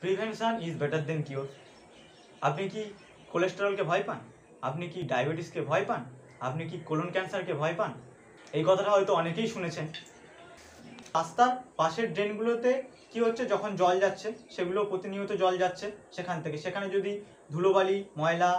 Prevention is better then cure. আপনি কি কোলেস্টেরলকে ভয় পান? আপনি কি ডায়াবেটিসকে ভয় পান? আপনি কি কোলন ক্যান্সারকে ভয় পান? এই কথাটা হয়তো অনেকেই শুনেছেন। রাস্তার পাশের ড্রেনগুলোতে কি হচ্ছে, যখন জল যাচ্ছে, সেগুলো প্রতিনিয়ত জল যাচ্ছে সেখানে যদি ধুলোবালি, ময়লা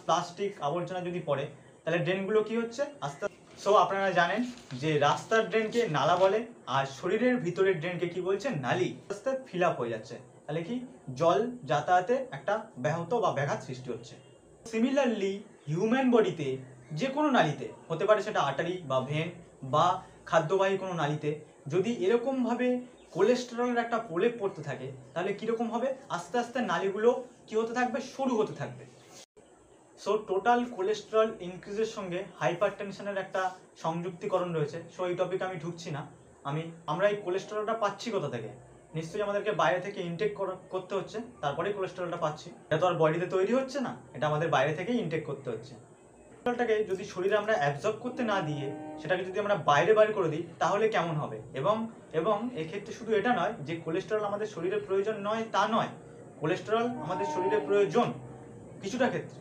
প্লাস্টিক আবর্জনা যদি পড়ে, তাহলে ড্রেনগুলো কি হচ্ছে আস্তে সো আপনারা জানেন যে রাস্তার ড্রেনকে নালা বলে, আর শরীরের ভিতরের ড্রেনকে কি বলছে, নালী। আস্তে ফিল আপ হয়ে যাচ্ছে, তাহলে কি জল যাতায়াতে একটা ব্যাহত বা ব্যাঘাত সৃষ্টি হচ্ছে। সিমিলারলি হিউম্যান বডিতে যে কোনো নালীতে হতে পারে, সেটা আর্টারি বা ভেন বা খাদ্যবাহী কোনো নালীতে যদি এরকমভাবে কোলেস্টেরলের একটা প্রলেপ পড়তে থাকে, তাহলে কীরকম হবে, আস্তে আস্তে নালীগুলো কী হতে থাকবে, সরু হতে থাকবে। সো টোটাল কোলেস্টেরল ইনক্রিজের সঙ্গে হাইপার টেনশনের একটা সংযুক্তিকরণ রয়েছে। সো এই টপিকে আমি ঢুকছি না। আমরা এই কোলেস্টেরলটা পাচ্ছি কোথা থেকে? নিশ্চয়ই আমাদেরকে বাইরে থেকে ইনটেক করতে হচ্ছে, তারপরেই কোলেস্টেরলটা পাচ্ছি। এটা তো আর বডিতে তৈরি হচ্ছে না, এটা আমাদের বাইরে থেকেই ইনটেক করতে হচ্ছে। কোলেস্টেরলটাকে যদি শরীরে আমরা অ্যাবজর্ব করতে না দিয়ে সেটাকে যদি আমরা বাইরে বার করে দিই, তাহলে কেমন হবে? এবং এক্ষেত্রে শুধু এটা নয় যে কোলেস্টেরল আমাদের শরীরের প্রয়োজন নয়, তা নয়। কোলেস্টেরল আমাদের শরীরের প্রয়োজন কিছুটা ক্ষেত্রে।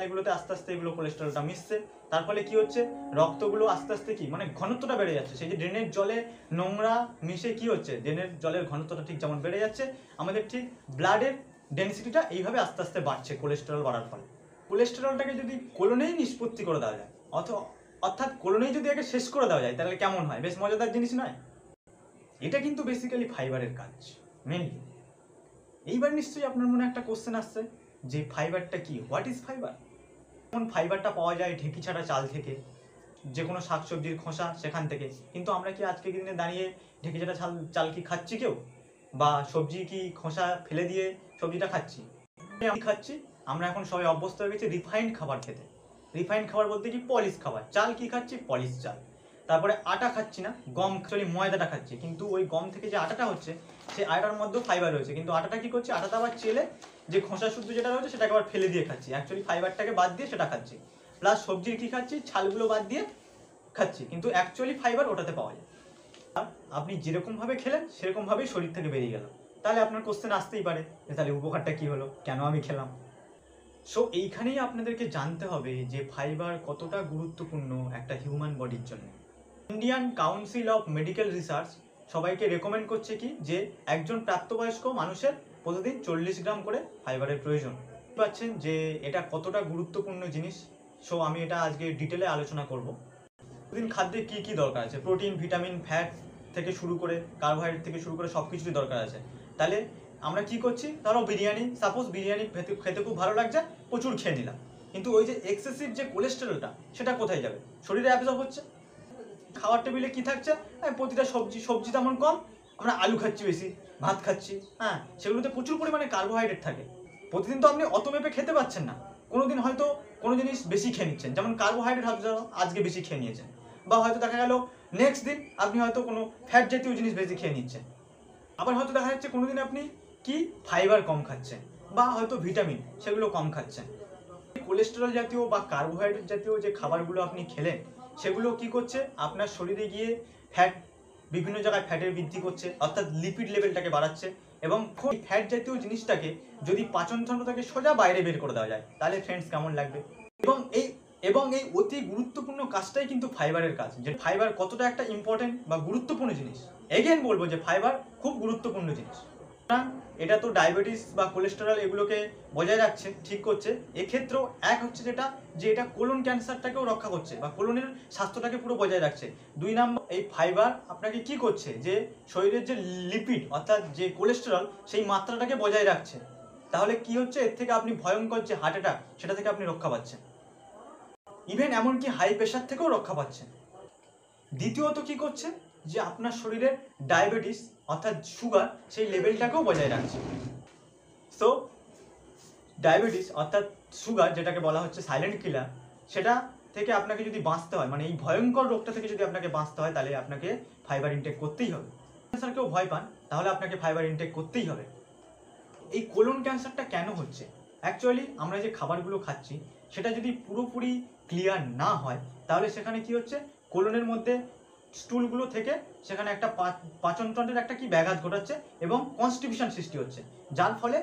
এগুলোতে আস্তে আস্তে এগুলো কোলেস্টেরলটা মিশছে, তার ফলে কি হচ্ছে, রক্তগুলো আস্তে আস্তে কি মানে ঘনত্বটা বেড়ে যাচ্ছে। সেই যে ড্রেনের জলে নোংরা মিশে কি হচ্ছে, ড্রেনের জলের ঘনত্বটা ঠিক যেমন বেড়ে যাচ্ছে, আমাদের ঠিক ব্লাডের ডেনসিটিটা এইভাবে আস্তে আস্তে বাড়ছে কোলেস্টেরল বাড়ার ফলে। কোলেস্টেরলটাকে যদি কোলনেই নিষ্পত্তি করে দেওয়া যায়, অর্থাৎ কোলনেই যদি একে শেষ করে দেওয়া যায়, তাহলে কেমন হয়? বেশ মজাদার জিনিস নয়? এটা কিন্তু বেসিক্যালি ফাইবারের কাজ মেনলি। এইবার নিশ্চয়ই আপনার মনে একটা কোশ্চেন আসছে যে ফাইবারটা কি, হোয়াট ইজ ফাইবার? এখন ফাইবারটা পাওয়া যায় ঢেঁকি ছাড়া চাল থেকে, যে কোনো শাকসবজির খোসা সেখান থেকে। কিন্তু আমরা কি আজকের দিনে দাঁড়িয়ে ঢেঁকি ছাড়া চাল কি খাচ্ছি কেউ? বা সবজি কি খোসা ফেলে দিয়ে সবজিটা খাচ্ছি? খাচ্ছি আমরা এখন সবাই অভ্যস্ত হয়ে গেছি রিফাইন্ড খাবার খেতে। রিফাইন্ড খাবার বলতে কি, পলিশ খাবার। চাল কি খাচ্ছি? পলিশ চাল। তারপরে আটা খাচ্ছি না, গম, অ্যাকচুয়ালি ময়দাটা খাচ্ছি। কিন্তু ওই গম থেকে যে আটাটা হচ্ছে, সেই আটার মধ্যেও ফাইবার রয়েছে। কিন্তু আটাটা কি করছে, আটাটা আবার চেলে যে খোসা শুদ্ধ যেটা রয়েছে সেটাকে আবার ফেলে দিয়ে খাচ্ছি। অ্যাকচুয়ালি ফাইবারটাকে বাদ দিয়ে সেটা খাচ্ছি। প্লাস সবজির কি খাচ্ছি, ছালগুলো বাদ দিয়ে খাচ্ছি, কিন্তু অ্যাকচুয়ালি ফাইবার ওটাতে পাওয়া যায়। আপনি যেরকমভাবে খেলেন সেরকমভাবেই শরীর থেকে বেরিয়ে গেল। তাহলে আপনার কোশ্চেন আসতেই পারে যে তাহলে উপকারটা কি হলো, কেন আমি খেলাম? সো এইখানেই আপনাদেরকে জানতে হবে যে ফাইবার কতটা গুরুত্বপূর্ণ একটা হিউম্যান বডির জন্য। Indian council of medical research সবাইকে রেকমেন্ড করছে কি, যে একজন প্রাপ্তবয়স্ক মানুষের প্রতিদিন 40 গ্রাম করে ফাইবারের প্রয়োজন। পাচ্ছেন যে এটা কতটা গুরুত্বপূর্ণ জিনিস। সো আমি এটা আজকে ডিটেলে আলোচনা করব। প্রতিদিন খাদ্যে কি কি দরকার আছে, প্রোটিন, ভিটামিন, ফ্যাট থেকে শুরু করে কার্বোহাইড্রেট থেকে শুরু করে সব কিছুই দরকার আছে। তাহলে আমরা কি করছি, ধরো বিরিয়ানি, সাপোজ বিরিয়ানি খেতে খুব ভালো লাগছে, প্রচুর খেয়ে নিলাম, কিন্তু ওই যে এক্সেসিভ যে কোলেস্টেরলটা সেটা কোথায় যাবে? শরীরে অ্যাবজর্ব হচ্ছে। খাওয়ার টেবিলে কি থাকছে, প্রতিটা সবজি তেমন কম, আমরা আলু খাচ্ছি বেশি, ভাত খাচ্ছি, সেগুলোতে প্রচুর পরিমাণে কার্বোহাইড্রেট থাকে। প্রতিদিন তো আপনি অত মেপে খেতে পাচ্ছেন না, কোনোদিন হয়তো কোনো জিনিস বেশি খেয়ে নিচ্ছেন, যেমন কার্বোহাইড্রেট হয়তো আজকে বেশি খেয়ে নিয়েছেন, বা হয়তো দেখা গেল নেক্সট দিন আপনি হয়তো কোনো ফ্যাট জাতীয় জিনিস বেশি খেয়ে নিচ্ছেন। আবার হয়তো দেখা যাচ্ছে কোনোদিন আপনি কি ফাইবার কম খাচ্ছেন, বা হয়তো ভিটামিন সেগুলো কম খাচ্ছেন। কোলেস্টেরল জাতীয় বা কার্বোহাইড্রেট জাতীয় যে খাবারগুলো আপনি খেলেন, সেগুলো কি করছে, আপনার শরীরে গিয়ে বিভিন্ন জায়গায় ফ্যাটের বৃদ্ধি করছে, অর্থাৎ লিপিড লেভেলটাকে বাড়াচ্ছে। এবং ফ্যাট জাতীয় জিনিসটাকে যদি পাচনতন্ত্রটাকে সোজা বাইরে বের করে দেওয়া যায়, তাহলে ফ্রেন্ডস কেমন লাগবে? এবং এই অতি গুরুত্বপূর্ণ কাজটাই কিন্তু ফাইবারের কাজ। যে ফাইবার কতটা একটা ইম্পর্টেন্ট বা গুরুত্বপূর্ণ জিনিস, এগেন বলবো যে ফাইবার খুব গুরুত্বপূর্ণ জিনিস। এটা তো ডায়াবেটিস বা কোলেস্টেরল এগুলোকে বজায় রাখছে, ঠিক করছে। এক্ষেত্রেও এক হচ্ছে যে এটা কোলন ক্যান্সারটাকেও রক্ষা করছে বা কোলনের স্বাস্থ্যটাকে পুরো বজায় রাখছে। 2 নম্বর, এই ফাইবার আপনাকে কি করছে, যে শরীরের যে লিপিড অর্থাৎ যে কোলেস্টেরল সেই মাত্রাটাকে বজায় রাখছে। তাহলে কি হচ্ছে, এর থেকে আপনি ভয়ঙ্কর যে হার্ট অ্যাটাক সেটা থেকে আপনি রক্ষা পাচ্ছেন, ইভেন এমনকি হাই প্রেশার থেকেও রক্ষা পাচ্ছেন। দ্বিতীয়ত কি করছে, যে আপনার শরীরের ডায়াবেটিস অর্থাৎ সুগার সেই লেভেলটাকেও বজায় রাখছে। সো ডায়াবেটিস অর্থাৎ সুগার, যেটাকে বলা হচ্ছে সাইলেন্ট কিলার, সেটা থেকে আপনাকে যদি বাঁচতে হয়, মানে এই ভয়ঙ্কর রোগটা থেকে যদি আপনাকে বাঁচতে হয়, তাহলে আপনাকে ফাইবার ইনটেক করতেই হবে। ক্যান্সারকেও ভয় পান, তাহলে আপনাকে ফাইবার ইনটেক করতেই হবে। এই কোলন ক্যান্সারটা কেন হচ্ছে? অ্যাকচুয়ালি আমরা যে খাবারগুলো খাচ্ছি সেটা যদি পুরোপুরি ক্লিয়ার না হয়, তাহলে সেখানে কি হচ্ছে, কোলনের মধ্যে স্টুলগুলো থেকে সেখানে একটা পাচনতন্ত্রের একটা কি ব্যাঘাত ঘটাচ্ছে এবং কনস্টিপেশন সৃষ্টি হচ্ছে, যার ফলে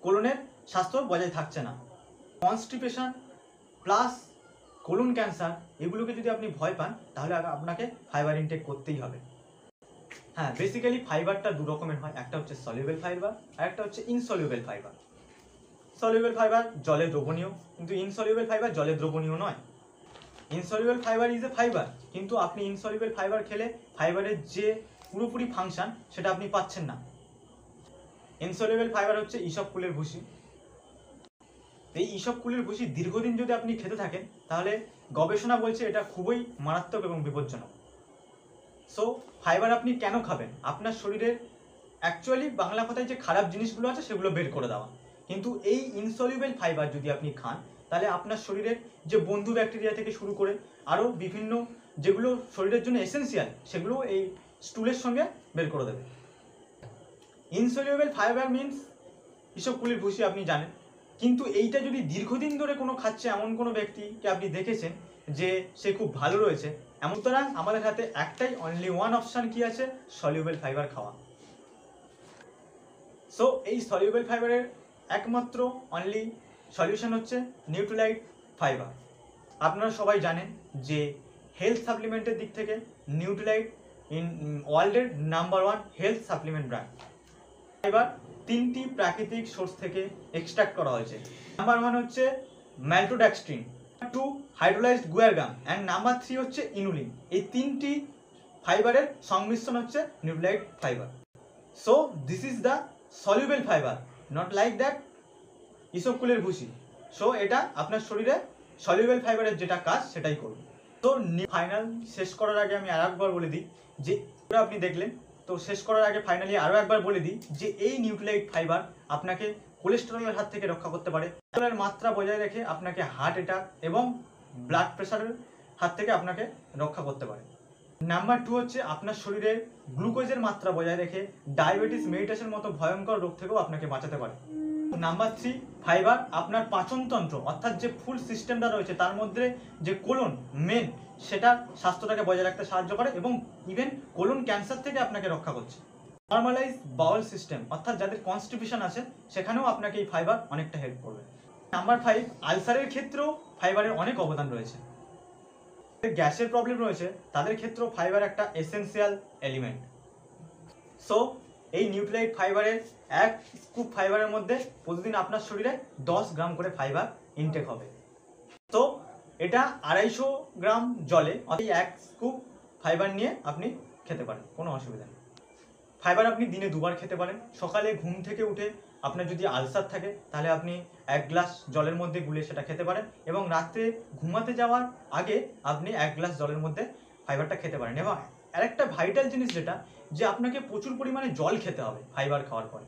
কোলনের স্বাস্থ্য বজায় থাকছে না। কনস্টিপেশন প্লাস কোলন ক্যান্সার এগুলোকে যদি আপনি ভয় পান তাহলে আপনাকে ফাইবার ইনটেক করতেই হবে। হ্যাঁ, বেসিক্যালি ফাইবারটা দু রকমের হয়, একটা হচ্ছে সলিউবেল ফাইবার আর একটা হচ্ছে ইনসলিউবেল ফাইবার। সলিউবেল ফাইবার জলে দ্রবণীয়, কিন্তু ইনসলিউবেল ফাইবার জলে দ্রবণীয় নয়। ইনসলিউবেল ফাইবার ইজ এ ফাইবার, কিন্তু আপনি ইনসলিউবেল ফাইবার খেলে ফাইবারের যে পুরোপুরি ফাংশন সেটা আপনি পাচ্ছেন না। ইনসলিউবেল ফাইবার হচ্ছে ইসব কুলের ভুসি। এই ইসব কুলের ভুসি দীর্ঘদিন যদি আপনি খেতে থাকেন তাহলে গবেষণা বলছে এটা খুবই মারাত্মক এবং বিপজ্জনক। সো ফাইবার আপনি কেন খাবেন? আপনার শরীরের অ্যাকচুয়ালি বাংলা কথায় যে খারাপ জিনিসগুলো আছে সেগুলো বের করে দেওয়া। কিন্তু এই ইনসলিউবেল ফাইবার যদি আপনি খান তাহলে আপনার শরীরের যে বন্ধু ব্যাকটেরিয়া থেকে শুরু করে আরও বিভিন্ন যেগুলো শরীরের জন্য এসেন্সিয়াল সেগুলো এই স্টুলের সঙ্গে বের করে দেবে। ইনসলিউবেল ফাইবার মিনস এসব কুলের ভুসি আপনি জানেন, কিন্তু এইটা যদি দীর্ঘদিন ধরে কোনো খাচ্ছে এমন কোনো ব্যক্তিকে আপনি দেখেছেন যে সে খুব ভালো রয়েছে, এমন সুতরাং আমাদের হাতে একটাই অনলি ওয়ান অপশান কি আছে, সলিউবেল ফাইবার খাওয়া। সো এই সলিউবেল ফাইবারের একমাত্র অনলি সলিউশন হচ্ছে নিউট্রিলাইট ফাইবার। আপনারা সবাই জানেন যে হেলথ সাপ্লিমেন্টের দিক থেকে নিউট্রিলাইট ওয়ার্ল্ডের number 1 health supplement brand. Fibre 3টি প্রাকৃতিক সোর্স থেকে এক্সট্রাক্ট করা হয়েছে। নাম্বার 1 হচ্ছে maltodextrin, 2 hydrolyzed guar gum and number 3 হচ্ছে ইনুলিন। এই 3টি ফাইবারের সংমিশ্রণ হচ্ছে Nutrilite fibre. So this is the soluble fibre, not like that ইসব কুলের ভুসি। সো এটা আপনার শরীরে সলিউবেল ফাইবারের যেটা কাজ সেটাই করবে। তো ফাইনাল শেষ করার আগে আমি আর একবার বলে দিই যে আপনি দেখলেন, তো শেষ করার আগে ফাইনালি আরও একবার বলে দিই যে এই নিউট্রিলাইট ফাইবার আপনাকে কোলেস্টেরলের হাত থেকে রক্ষা করতে পারে। কোলেস্টেরলের মাত্রা বজায় রেখে আপনাকে হার্ট অ্যাটাক এবং ব্লাড প্রেশারের হাত থেকে আপনাকে রক্ষা করতে পারে। নাম্বার 2 হচ্ছে আপনার শরীরে গ্লুকোজের মাত্রা বজায় রেখে ডায়াবেটিস মেলিটাসের মতো ভয়ঙ্কর রোগ থেকেও আপনাকে বাঁচাতে পারে। নাম্বার 3 ফাইবার আপনার পাচনতন্ত্র অর্থাৎ যে ফুল সিস্টেমটা রয়েছে তার মধ্যে যে কোলন মেন সেটা স্বাস্থ্যটাকে বজায় রাখতে সাহায্য করে এবং ইভেন কোলন ক্যান্সার থেকে আপনাকে রক্ষা করছে। নর্মালাইজ বাউল সিস্টেম অর্থাৎ যাদের কনস্টিপেশন আছে সেখানেও আপনাকে এই ফাইবার অনেকটা হেল্প করবে। নাম্বার 5 আলসারের ক্ষেত্রেও ফাইবারের অনেক অবদান রয়েছে। গ্যাসের প্রবলেম রয়েছে তাদের ক্ষেত্রেও ফাইবার একটা এসেন্সিয়াল এলিমেন্ট। সো এই নিউট্রিলাইট ফাইবারের এক স্কুপ ফাইবারের মধ্যে প্রতিদিন আপনার শরীরে 10 গ্রাম করে ফাইবার ইনটেক হবে। তো এটা 250 গ্রাম জলে এই এক স্কুপ ফাইবার নিয়ে আপনি খেতে পারেন, কোনো অসুবিধা নেই। ফাইবার আপনি দিনে 2 বার খেতে পারেন। সকালে ঘুম থেকে উঠে আপনার যদি আলসার থাকে তাহলে আপনি 1 গ্লাস জলের মধ্যে গুলে সেটা খেতে পারেন এবং রাত্রে ঘুমাতে যাওয়ার আগে আপনি 1 গ্লাস জলের মধ্যে ফাইবারটা খেতে পারেন। এবং আরেকটা ভাইটাল জিনিস যেটা যে আপনাকে প্রচুর পরিমাণে জল খেতে হবে ফাইবার খাওয়ার পরে।